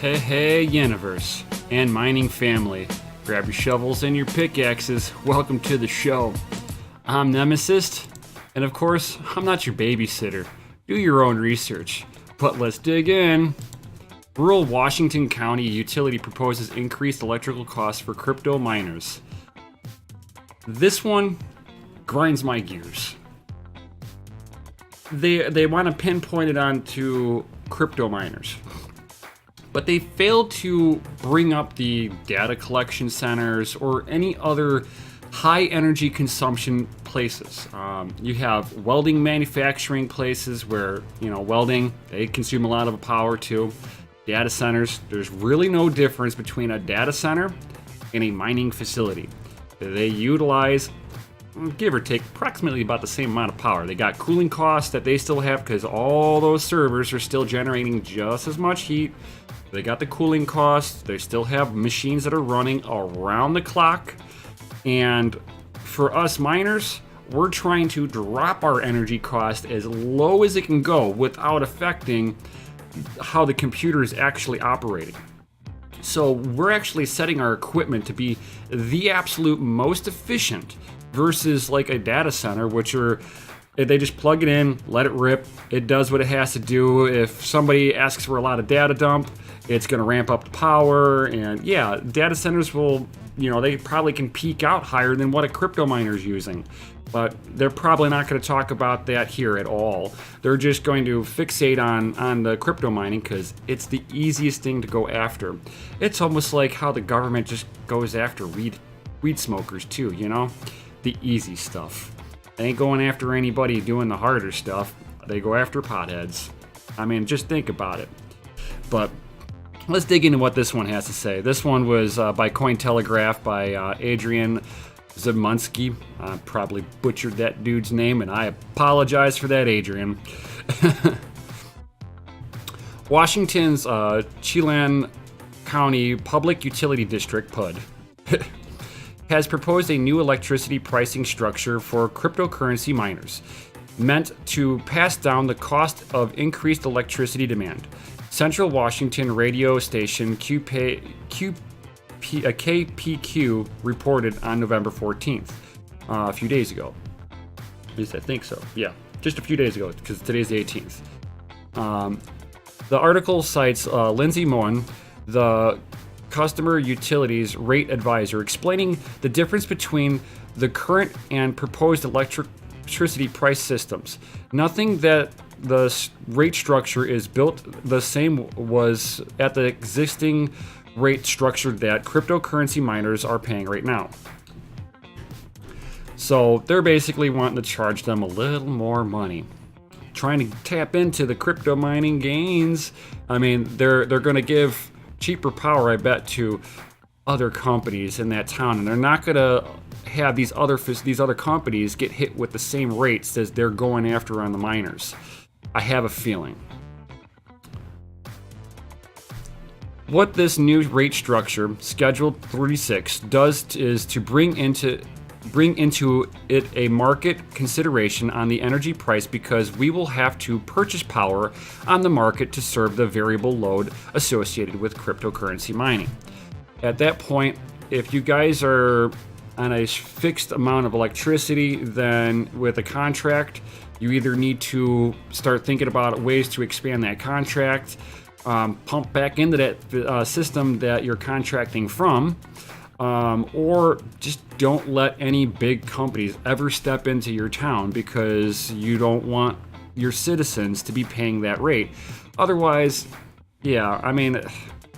Hey, universe and mining family. Grab your shovels and your pickaxes. Welcome to the show. I'm Nemesis, and of course, I'm not your babysitter. Do your own research. But let's dig in. Rural Washington County utility proposes increased electrical costs for crypto miners. This one grinds my gears. They want to pinpoint it onto crypto miners. But they failed to bring up the data collection centers or any other high energy consumption places. You have welding manufacturing places where, welding, they consume a lot of power too. Data centers, there's really no difference between a data center and a mining facility. They utilize, give or take, approximately about the same amount of power. They got cooling costs that they still have because all those servers are still generating just as much heat. They got the cooling costs. They still have machines that are running around the clock. And for us miners, we're trying to drop our energy cost as low as it can go without affecting how the computer is actually operating. So we're actually setting our equipment to be the absolute most efficient versus like a data center, which are they just plug it in, let it rip. It does what it has to do. If somebody asks for a lot of data dump, it's going to ramp up the power. And yeah, data centers will, they probably can peak out higher than what a crypto miner is using. But they're probably not going to talk about that here at all. They're just going to fixate on the crypto mining because it's the easiest thing to go after. It's almost like how the government just goes after weed smokers too, the easy stuff. They ain't going after anybody doing the harder stuff. They go after potheads. I mean, just think about it. But let's dig into what this one has to say. This one was by Cointelegraph by Adrian Zamunsky. I probably butchered that dude's name, and I apologize for that, Adrian. Washington's Chelan County Public Utility District, PUD, has proposed a new electricity pricing structure for cryptocurrency miners, meant to pass down the cost of increased electricity demand. Central Washington radio station KPQ reported on November 14th, a few days ago. At least I think so. Yeah, just a few days ago, because today's the 18th. The article cites Lindsay Moen, the Customer Utilities Rate Advisor, explaining the difference between the current and proposed electricity price systems. Nothing that the rate structure is built the same was at the existing rate structure that cryptocurrency miners are paying right now. So they're basically wanting to charge them a little more money, trying to tap into the crypto mining gains. I mean, they're going to give cheaper power, I bet, to other companies in that town, and they're not going to have these other companies get hit with the same rates as they're going after on the miners. I have a feeling. What this new rate structure, Schedule 36, does is to bring into it a market consideration on the energy price, because we will have to purchase power on the market to serve the variable load associated with cryptocurrency mining. At that point, if you guys are on a fixed amount of electricity, then with a contract, you either need to start thinking about ways to expand that contract, pump back into that system that you're contracting from, or just don't let any big companies ever step into your town, because you don't want your citizens to be paying that rate. Otherwise, yeah, I mean,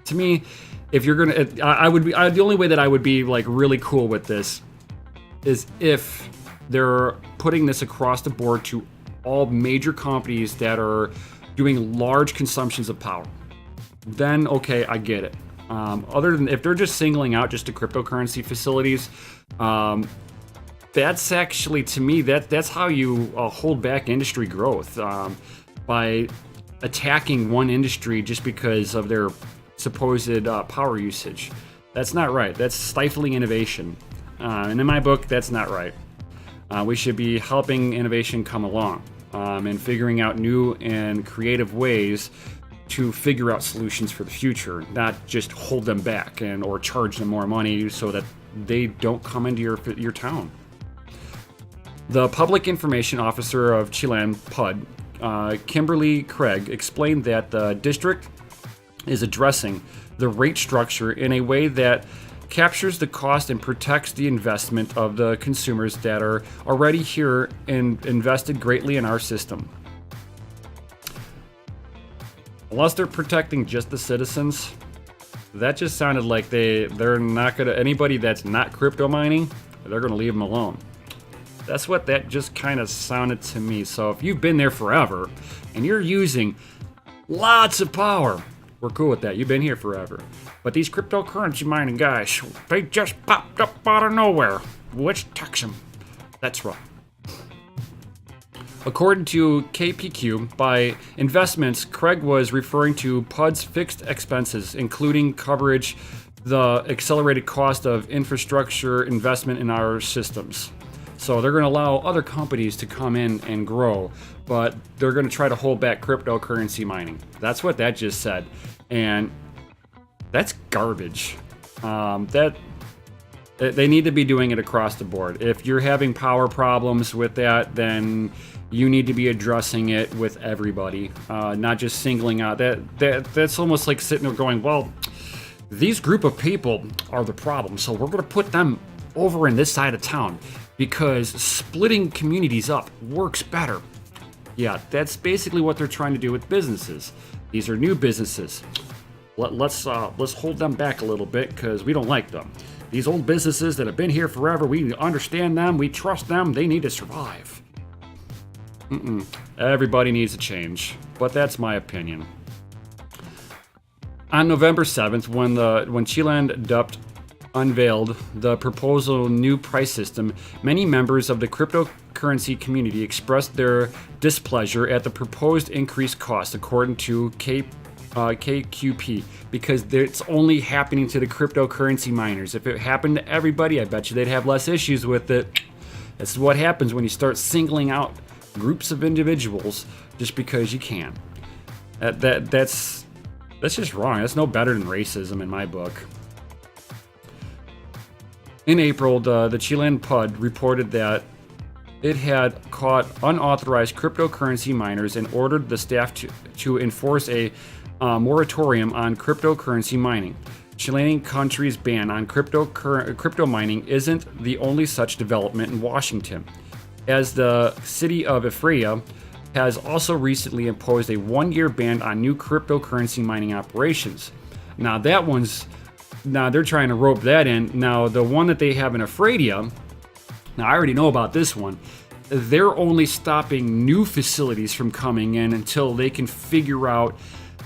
to me, if you're gonna, the only way that I would be like really cool with this is if they're putting this across the board to all major companies that are doing large consumptions of power. Then okay, I get it. Other than if they're just singling out just the cryptocurrency facilities, that's actually, to me, that's how you hold back industry growth, by attacking one industry just because of their supposed power usage. That's not right. That's stifling innovation. And in my book, that's not right. We should be helping innovation come along, and figuring out new and creative ways to figure out solutions for the future, not just hold them back and or charge them more money so that they don't come into your town. The Public Information Officer of Chilean PUD, Kimberly Craig, explained that the district is addressing the rate structure in a way that captures the cost and protects the investment of the consumers that are already here and invested greatly in our system. Unless they're protecting just the citizens, that just sounded like they're not gonna, anybody that's not crypto mining, they're gonna leave them alone. That's what that just kind of sounded to me. So if you've been there forever and you're using lots of power, we're cool with that. You've been here forever. But these cryptocurrency mining guys, they just popped up out of nowhere. Which tax them? That's right. According to KPQ, by investments, Craig was referring to PUD's fixed expenses, including coverage, the accelerated cost of infrastructure investment in our systems. So they're going to allow other companies to come in and grow, but they're going to try to hold back cryptocurrency mining. That's what that just said. And that's garbage. They need to be doing it across the board. If you're having power problems with that, then you need to be addressing it with everybody, not just singling out. That's almost like sitting there going, well, these group of people are the problem, so we're going to put them over in this side of town because splitting communities up works better. Yeah, that's basically what they're trying to do with businesses. These are new businesses. Let's hold them back a little bit because we don't like them. These old businesses that have been here forever, we understand them, we trust them, they need to survive. Everybody needs a change, but that's my opinion. On November 7th, when Chilean DUPT unveiled the proposal new price system, many members of the cryptocurrency community expressed their displeasure at the proposed increased cost, according to KQP, because it's only happening to the cryptocurrency miners. If it happened to everybody, I bet you they'd have less issues with it. This is what happens when you start singling out groups of individuals just because you can. That's just wrong. That's no better than racism in my book. In April, the Chilean PUD reported that it had caught unauthorized cryptocurrency miners and ordered the staff to enforce a moratorium on cryptocurrency mining. Chilean country's ban on crypto mining isn't the only such development in Washington, as the city of Efraia has also recently imposed a one-year ban on new cryptocurrency mining operations. Now they're trying to rope that in. Now the one that they have in Efraia, now I already know about this one. They're only stopping new facilities from coming in until they can figure out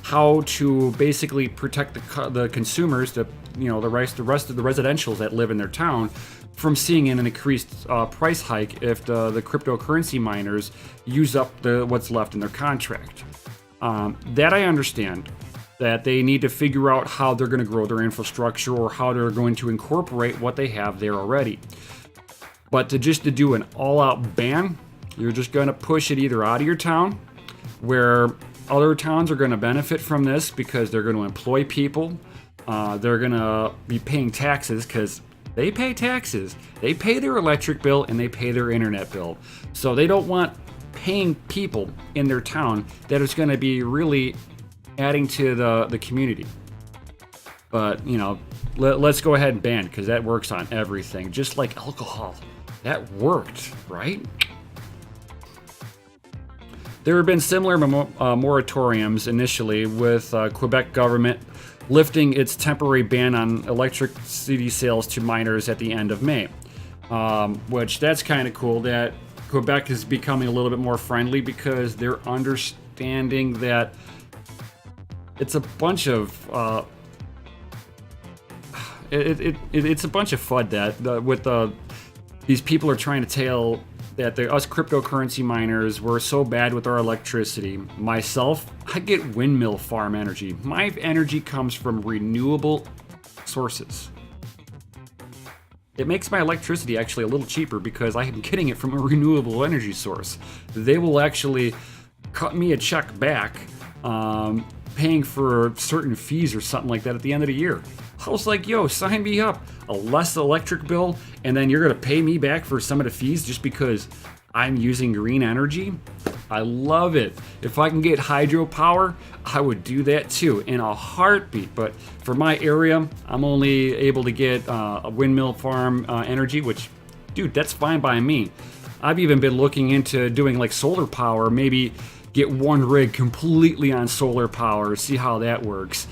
how to basically protect the consumers, the rest of the residentials that live in their town, from seeing an increased price hike if the cryptocurrency miners use up what's left in their contract. That I understand, that they need to figure out how they're going to grow their infrastructure or how they're going to incorporate what they have there already. But to do an all-out ban, you're just going to push it either out of your town, where other towns are going to benefit from this because they're going to employ people. They're going to be paying taxes because they pay taxes. They pay their electric bill and they pay their internet bill. So they don't want paying people in their town that is going to be really adding to the community. But, let's go ahead and ban, because that works on everything. Just like alcohol. That worked, right? There have been similar moratoriums initially, with Quebec government lifting its temporary ban on electricity sales to miners at the end of May. Which, that's kind of cool that Quebec is becoming a little bit more friendly, because they're understanding that it's a bunch of it's a bunch of FUD that these people are trying to tell that us cryptocurrency miners were so bad with our electricity. Myself, I get windmill farm energy. My energy comes from renewable sources. It makes my electricity actually a little cheaper because I am getting it from a renewable energy source. They will actually cut me a check back, paying for certain fees or something like that at the end of the year. I was like, yo, sign me up. A less electric bill, and then you're gonna pay me back for some of the fees just because I'm using green energy? I love it. If I can get hydropower, I would do that too in a heartbeat. But for my area, I'm only able to get a windmill farm energy, which, dude, that's fine by me. I've even been looking into doing like solar power, maybe get one rig completely on solar power, see how that works.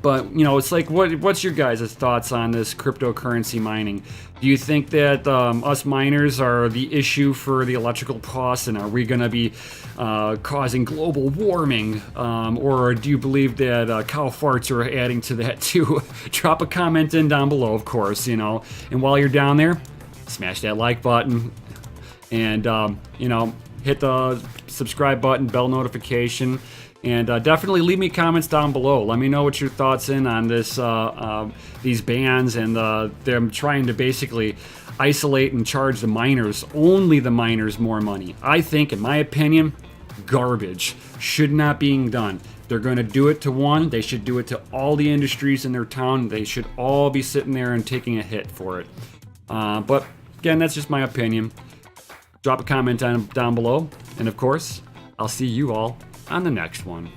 But, you know, it's like, what's your guys' thoughts on this cryptocurrency mining? Do you think that us miners are the issue for the electrical costs, and are we going to be causing global warming? Or do you believe that cow farts are adding to that too? Drop a comment in down below, of course, you know. And while you're down there, smash that like button. And, you know, hit the subscribe button, bell notification. And definitely leave me comments down below. Let me know what your thoughts in on this, these bans and them trying to basically isolate and charge the miners, only the miners, more money. I think, in my opinion, garbage. Should not being done. They're going to do it to one. They should do it to all the industries in their town. They should all be sitting there and taking a hit for it. But again, that's just my opinion. Drop a comment down below. And of course, I'll see you all on the next one.